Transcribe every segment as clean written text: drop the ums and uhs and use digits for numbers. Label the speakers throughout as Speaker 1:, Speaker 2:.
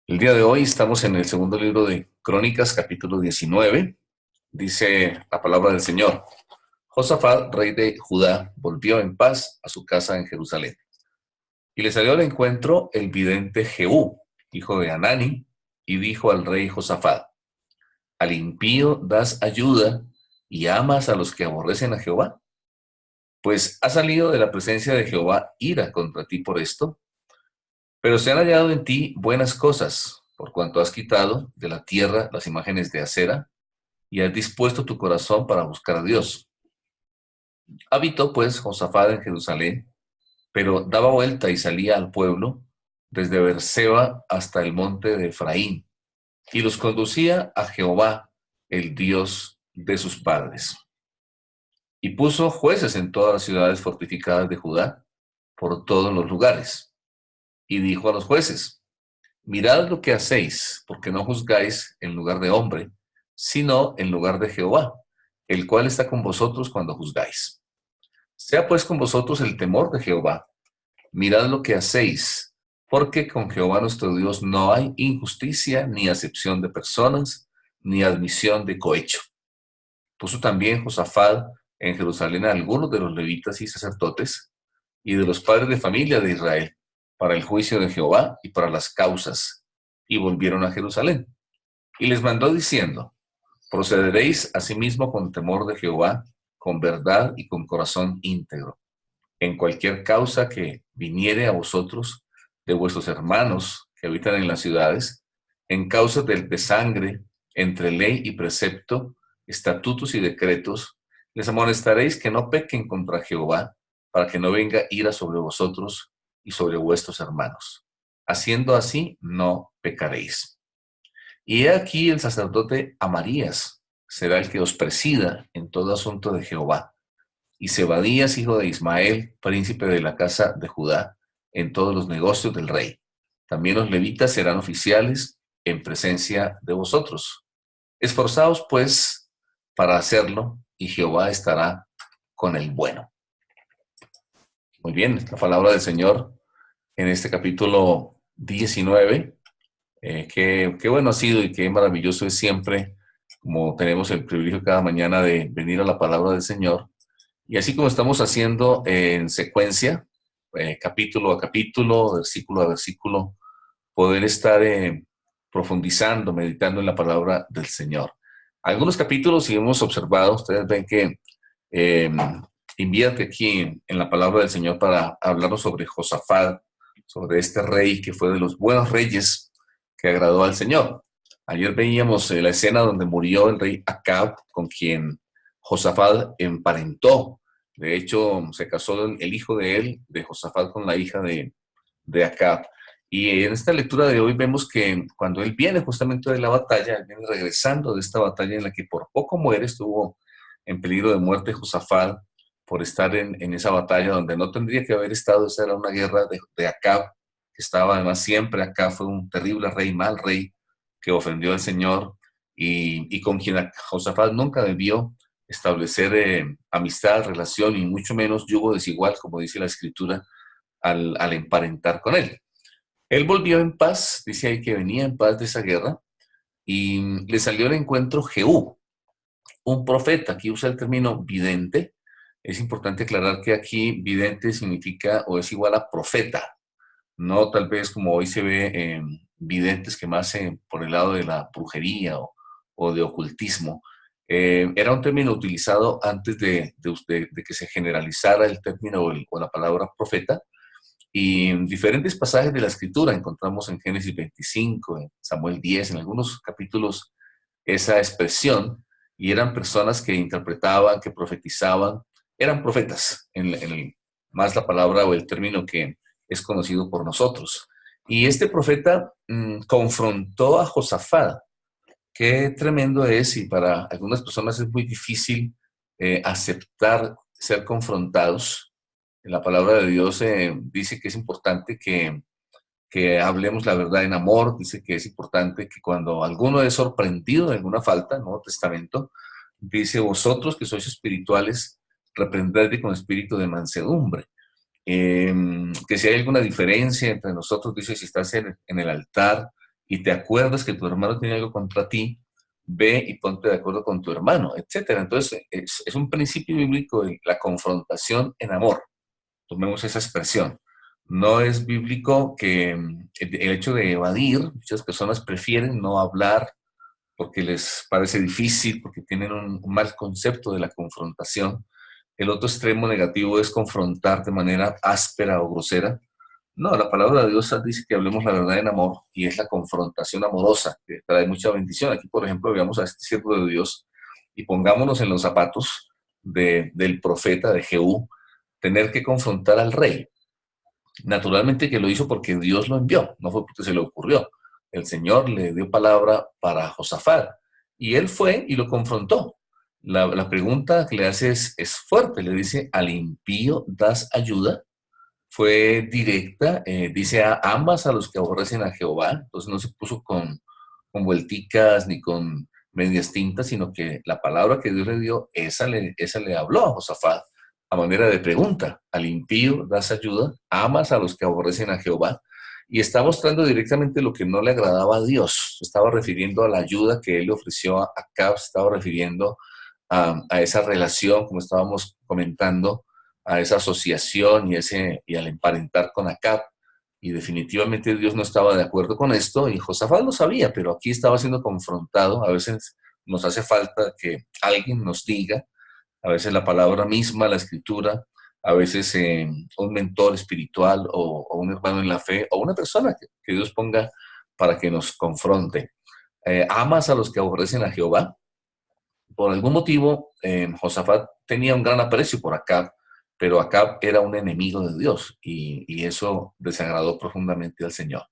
Speaker 1: El día de hoy estamos en el segundo libro de Crónicas, capítulo 19. Dice la palabra del Señor. Josafat, rey de Judá, volvió en paz a su casa en Jerusalén. Y le salió al encuentro el vidente Jehú, hijo de Hanani, y dijo al rey Josafat: ¿Al impío das ayuda y amas a los que aborrecen a Jehová? Pues ha salido de la presencia de Jehová ira contra ti por esto, pero se han hallado en ti buenas cosas, por cuanto has quitado de la tierra las imágenes de acera y has dispuesto tu corazón para buscar a Dios. Habitó pues Josafat en Jerusalén, pero daba vuelta y salía al pueblo desde Beerseba hasta el monte de Efraín, y los conducía a Jehová, el Dios de sus padres. Y puso jueces en todas las ciudades fortificadas de Judá, por todos los lugares. Y dijo a los jueces: Mirad lo que hacéis, porque no juzgáis en lugar de hombre, sino en lugar de Jehová, el cual está con vosotros cuando juzgáis. Sea pues con vosotros el temor de Jehová. Mirad lo que hacéis, porque con Jehová nuestro Dios no hay injusticia, ni acepción de personas, ni admisión de cohecho. Puso también Josafat en Jerusalén a algunos de los levitas y sacerdotes, y de los padres de familia de Israel, para el juicio de Jehová y para las causas, y volvieron a Jerusalén. Y les mandó diciendo: Procederéis asimismo con temor de Jehová, con verdad y con corazón íntegro, en cualquier causa que viniere a vosotros de vuestros hermanos que habitan en las ciudades, en causa de sangre, entre ley y precepto, estatutos y decretos, les amonestaréis que no pequen contra Jehová, para que no venga ira sobre vosotros y sobre vuestros hermanos. Haciendo así, no pecaréis. Y he aquí el sacerdote Amarías será el que os presida en todo asunto de Jehová, y Zebadías, hijo de Ismael, príncipe de la casa de Judá, en todos los negocios del rey. También los levitas serán oficiales en presencia de vosotros. Esforzaos, pues, para hacerlo, y Jehová estará con el bueno. Muy bien, la palabra del Señor en este capítulo 19. Qué bueno ha sido y qué maravilloso es siempre, como tenemos el privilegio cada mañana de venir a la palabra del Señor. Y así como estamos haciendo en secuencia, capítulo a capítulo, versículo a versículo, poder estar profundizando, meditando en la palabra del Señor. Algunos capítulos, si hemos observado, ustedes ven que eh, invierte aquí en la palabra del Señor para hablarnos sobre Josafat, sobre este rey que fue de los buenos reyes que agradó al Señor. Ayer veíamos la escena donde murió el rey Acab, con quien Josafat emparentó. De hecho, se casó el hijo de él, de Josafat, con la hija de Acab. Y en esta lectura de hoy vemos que cuando él viene justamente de la batalla, él viene regresando de esta batalla en la que por poco muere, estuvo en peligro de muerte Josafat por estar en esa batalla donde no tendría que haber estado. Esa era una guerra de Acab, que estaba además siempre acá, fue un terrible rey, mal rey, que ofendió al Señor y con quien Josafat nunca debió establecer amistad, relación y mucho menos yugo desigual, como dice la Escritura, al emparentar con él. Él volvió en paz, dice ahí que venía en paz de esa guerra, y le salió al encuentro Jehú, un profeta. Aquí usa el término vidente. Es importante aclarar que aquí vidente significa o es igual a profeta, no tal vez como hoy se ve videntes que más por el lado de la brujería o de ocultismo. Era un término utilizado antes de que se generalizara el término o la palabra profeta, y en diferentes pasajes de la Escritura encontramos en Génesis 25, en Samuel 10, en algunos capítulos, esa expresión, y eran personas que interpretaban, que profetizaban, eran profetas, más la palabra o el término que es conocido por nosotros. Y este profeta confrontó a Josafat. Qué tremendo es, y para algunas personas es muy difícil aceptar ser confrontados. La palabra de Dios dice que es importante que hablemos la verdad en amor. Dice que es importante que cuando alguno es sorprendido de alguna falta, Nuevo Testamento, dice: vosotros que sois espirituales, reprendedle con espíritu de mansedumbre. Que si hay alguna diferencia entre nosotros, dice, si estás en el altar y te acuerdas que tu hermano tiene algo contra ti, ve y ponte de acuerdo con tu hermano, etcétera. Entonces, es un principio bíblico de la confrontación en amor. Tomemos esa expresión. No es bíblico que el hecho de evadir, muchas personas prefieren no hablar porque les parece difícil, porque tienen un mal concepto de la confrontación. El otro extremo negativo es confrontar de manera áspera o grosera. No, la palabra de Dios dice que hablemos la verdad en amor y es la confrontación amorosa que trae mucha bendición. Aquí, por ejemplo, veamos a este siervo de Dios y pongámonos en los zapatos del profeta de Jehú, tener que confrontar al rey. Naturalmente que lo hizo porque Dios lo envió, no fue porque se le ocurrió. El Señor le dio palabra para Josafat y él fue y lo confrontó. La pregunta que le hace es fuerte, le dice, ¿al impío das ayuda? Fue directa, dice, amas a los que aborrecen a Jehová, entonces no se puso con vuelticas ni con medias tintas, sino que la palabra que Dios le dio, esa le habló a Josafat a manera de pregunta. Al impío das ayuda, amas a los que aborrecen a Jehová, y está mostrando directamente lo que no le agradaba a Dios. Se estaba refiriendo a la ayuda que él le ofreció a Acab, se estaba refiriendo a esa relación, como estábamos comentando, a esa asociación y al emparentar con Acab. Y definitivamente Dios no estaba de acuerdo con esto y Josafat lo sabía, pero aquí estaba siendo confrontado. A veces nos hace falta que alguien nos diga, a veces la palabra misma, la escritura, a veces un mentor espiritual o un hermano en la fe o una persona que Dios ponga para que nos confronte. ¿Amas a los que aborrecen a Jehová? Por algún motivo, Josafat tenía un gran aprecio por Acab, pero Acab era un enemigo de Dios y eso desagradó profundamente al Señor.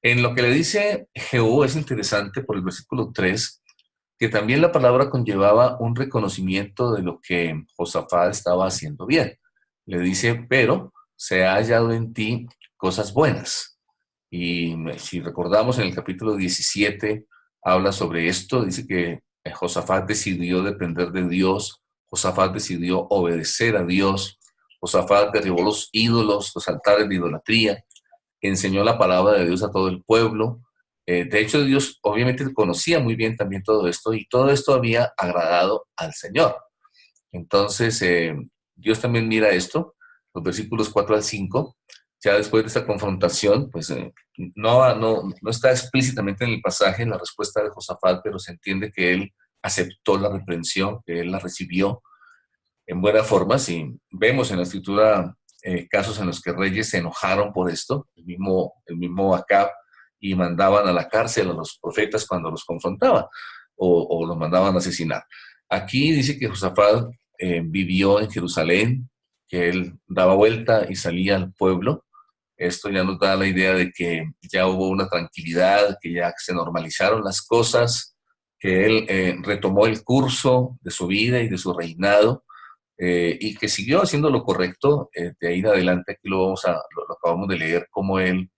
Speaker 1: En lo que le dice Jehú es interesante por el versículo 3 que también la palabra conllevaba un reconocimiento de lo que Josafat estaba haciendo bien. Le dice, pero se ha hallado en ti cosas buenas. Y si recordamos en el capítulo 17, habla sobre esto, dice que Josafat decidió depender de Dios, Josafat decidió obedecer a Dios, Josafat derribó los ídolos, los altares de idolatría, enseñó la palabra de Dios a todo el pueblo. De hecho, Dios obviamente conocía muy bien también todo esto y todo esto había agradado al Señor. Entonces, Dios también mira esto, los versículos 4 al 5, ya después de esta confrontación, pues no está explícitamente en el pasaje la respuesta de Josafat, pero se entiende que él aceptó la reprensión, que él la recibió en buena forma. Si vemos en la escritura casos en los que reyes se enojaron por esto, el mismo Acab, y mandaban a la cárcel a los profetas cuando los confrontaban o los mandaban a asesinar. Aquí dice que Josafat vivió en Jerusalén, que él daba vuelta y salía al pueblo. Esto ya nos da la idea de que ya hubo una tranquilidad, que ya se normalizaron las cosas, que él retomó el curso de su vida y de su reinado, y que siguió haciendo lo correcto. De ahí en adelante, aquí lo acabamos de leer, cómo él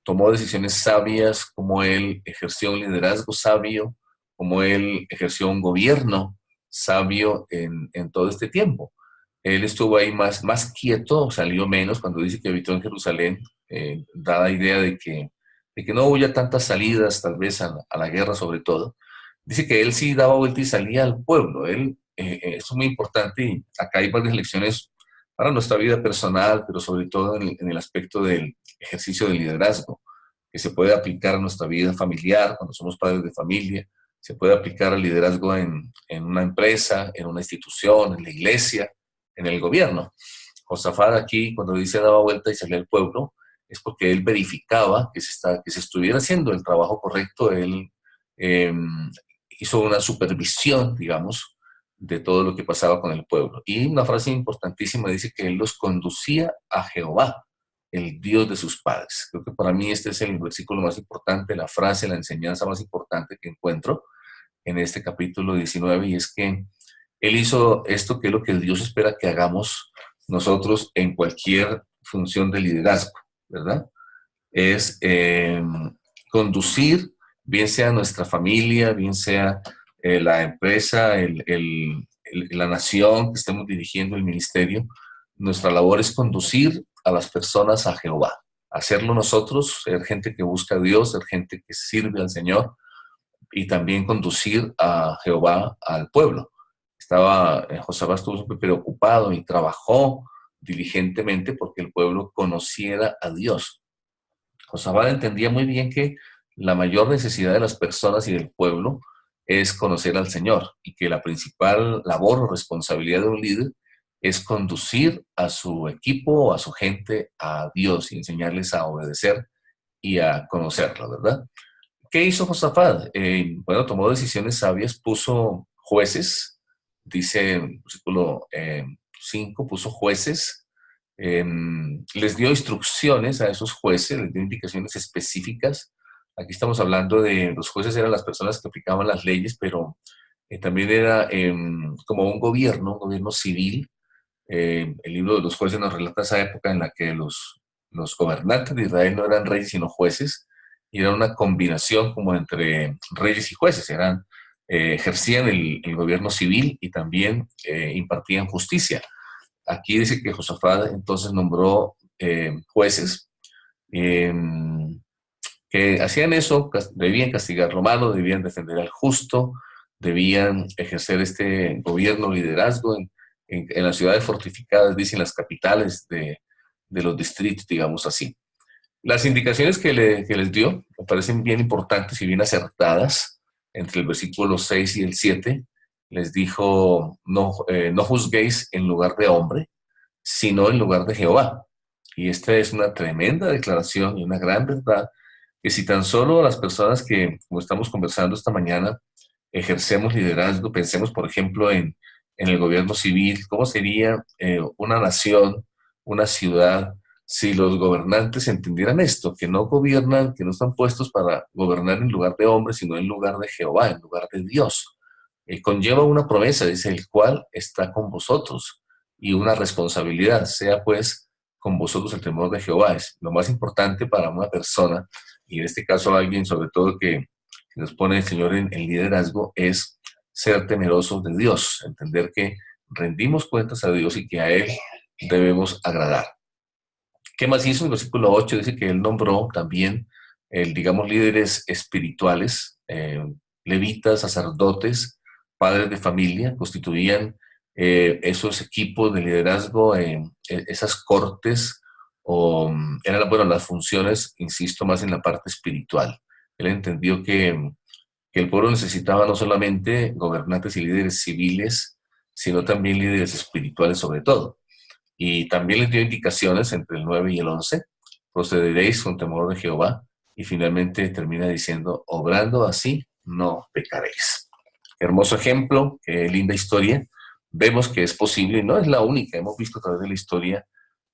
Speaker 1: tomó decisiones sabias, cómo él ejerció un liderazgo sabio, cómo él ejerció un gobierno sabio en todo este tiempo. Él estuvo ahí más quieto, salió menos cuando dice que habitó en Jerusalén, da la idea de que no hubo ya tantas salidas, tal vez a la guerra sobre todo. Dice que él sí daba vuelta y salía al pueblo. Esto es muy importante y acá hay varias lecciones para nuestra vida personal, pero sobre todo en el aspecto del ejercicio del liderazgo, que se puede aplicar a nuestra vida familiar, cuando somos padres de familia, se puede aplicar al liderazgo en una empresa, en una institución, en la iglesia, en el gobierno. Josafat aquí, cuando dice daba vuelta y salía al pueblo, es porque él verificaba que se estuviera haciendo el trabajo correcto. Él eh, hizo una supervisión, digamos, de todo lo que pasaba con el pueblo. Y una frase importantísima dice que él los conducía a Jehová, el Dios de sus padres. Creo que para mí este es el versículo más importante, la frase, la enseñanza más importante que encuentro en este capítulo 19, y es que él hizo esto que es lo que Dios espera que hagamos nosotros en cualquier función de liderazgo, ¿verdad? Es conducir, bien sea nuestra familia, bien sea la empresa, la nación que estemos dirigiendo, el ministerio. Nuestra labor es conducir a las personas a Jehová. hacerlo nosotros, ser gente que busca a Dios, ser gente que sirve al Señor y también conducir a Jehová al pueblo. Josafat estuvo siempre preocupado y trabajó diligentemente porque el pueblo conociera a Dios. Josafat entendía muy bien que la mayor necesidad de las personas y del pueblo es conocer al Señor y que la principal labor o responsabilidad de un líder es conducir a su equipo o a su gente a Dios y enseñarles a obedecer y a conocerlo, ¿verdad? ¿Qué hizo Josafat? Bueno, tomó decisiones sabias, puso jueces, dice en el versículo 5, puso jueces, les dio instrucciones a esos jueces, les dio indicaciones específicas. Aquí estamos hablando de los jueces eran las personas que aplicaban las leyes, pero también era como un gobierno civil. El libro de los jueces nos relata esa época en la que los gobernantes de Israel no eran reyes sino jueces, y era una combinación como entre reyes y jueces, ejercían el gobierno civil y también impartían justicia. Aquí dice que Josafat entonces nombró jueces eh, que hacían eso, debían castigar lo malo, debían defender al justo, debían ejercer este gobierno, liderazgo en las ciudades fortificadas, dicen las capitales de los distritos, digamos así. Las indicaciones que les dio me parecen bien importantes y bien acertadas. Entre el versículo 6 y el 7 les dijo, no juzguéis en lugar de hombre, sino en lugar de Jehová. Y esta es una tremenda declaración y una gran verdad, que si tan solo las personas que, como estamos conversando esta mañana, ejercemos liderazgo, pensemos, por ejemplo, en el gobierno civil, ¿cómo sería una nación, una ciudad, si los gobernantes entendieran esto, que no gobiernan, que no están puestos para gobernar en lugar de hombres, sino en lugar de Jehová, en lugar de Dios? Conlleva una promesa, dice, el cual está con vosotros, y una responsabilidad, sea pues con vosotros el temor de Jehová. Es lo más importante para una persona, y en este caso alguien sobre todo que nos pone el Señor en liderazgo, es ser temerosos de Dios, entender que rendimos cuentas a Dios y que a Él debemos agradar. ¿Qué más hizo? En el versículo 8 dice que Él nombró también, digamos, líderes espirituales, levitas, sacerdotes, padres de familia, constituían esos equipos de liderazgo, esas cortes, o eran, bueno, las funciones, insisto, más en la parte espiritual. Él entendió que el pueblo necesitaba no solamente gobernantes y líderes civiles, sino también líderes espirituales sobre todo. Y también les dio indicaciones entre el 9 y el 11, procederéis con temor de Jehová, y finalmente termina diciendo, obrando así no pecaréis. Hermoso ejemplo, qué linda historia. Vemos que es posible, y no es la única, hemos visto a través de la historia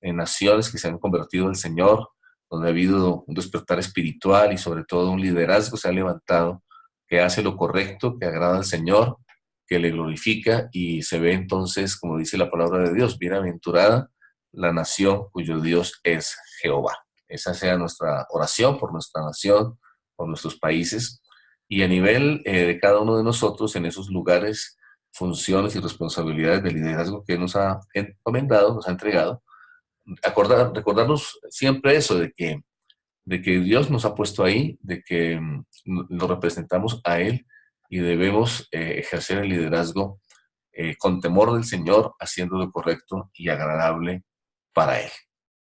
Speaker 1: en naciones que se han convertido al Señor, donde ha habido un despertar espiritual y sobre todo un liderazgo se ha levantado que hace lo correcto, que agrada al Señor, que le glorifica, y se ve entonces, como dice la palabra de Dios, bienaventurada la nación cuyo Dios es Jehová. Esa sea nuestra oración por nuestra nación, por nuestros países, y a nivel de cada uno de nosotros en esos lugares, funciones y responsabilidades de liderazgo que nos ha encomendado, nos ha entregado, recordarnos siempre eso, de que Dios nos ha puesto ahí, de que lo representamos a Él y debemos ejercer el liderazgo con temor del Señor, haciendo lo correcto y agradable para Él.